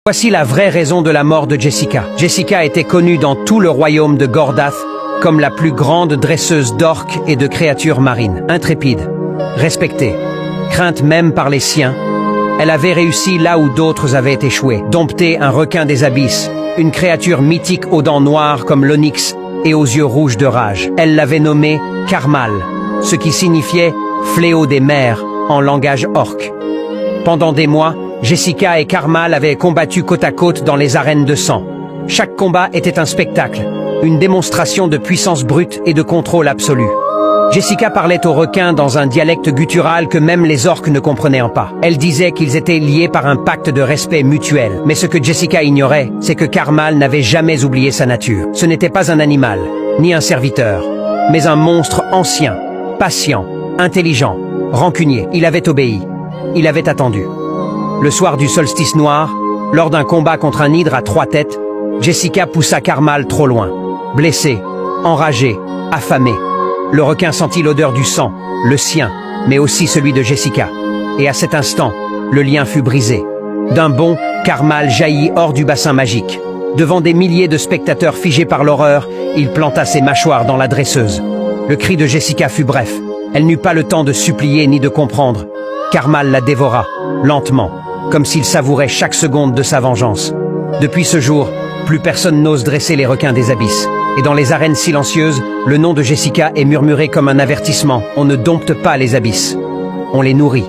Voici la vraie raison de la mort de Jessica. Jessica était connue dans tout le royaume de Gordath comme la plus grande dresseuse d'orques et de créatures marines. Intrépide, respectée, crainte même par les siens, elle avait réussi là où d'autres avaient échoué. Dompter un requin des abysses, une créature mythique aux dents noires comme l'onyx et aux yeux rouges de rage. Elle l'avait nommé Karmal, ce qui signifiait fléau des mers en langage orc. Pendant des mois, Jessica et Karmal avaient combattu côte à côte dans les arènes de sang. Chaque combat était un spectacle, une démonstration de puissance brute et de contrôle absolu. Jessica parlait aux requins dans un dialecte guttural que même les orques ne comprenaient pas. Elle disait qu'ils étaient liés par un pacte de respect mutuel. Mais ce que Jessica ignorait, c'est que Karmal n'avait jamais oublié sa nature. Ce n'était pas un animal, ni un serviteur, mais un monstre ancien, patient, intelligent, rancunier. Il avait obéi. Il avait attendu. Le soir du solstice noir, lors d'un combat contre un hydre à 3 têtes, Jessica poussa Karmal trop loin. Blessé, enragé, affamé, le requin sentit l'odeur du sang, le sien, mais aussi celui de Jessica. Et à cet instant, le lien fut brisé. D'un bond, Karmal jaillit hors du bassin magique. Devant des milliers de spectateurs figés par l'horreur, il planta ses mâchoires dans la dresseuse. Le cri de Jessica fut bref. Elle n'eut pas le temps de supplier ni de comprendre. Karmal la dévora, lentement, comme s'il savourait chaque seconde de sa vengeance. Depuis ce jour, plus personne n'ose dresser les requins des abysses. Et dans les arènes silencieuses, le nom de Jessica est murmuré comme un avertissement. On ne dompte pas les abysses. On les nourrit.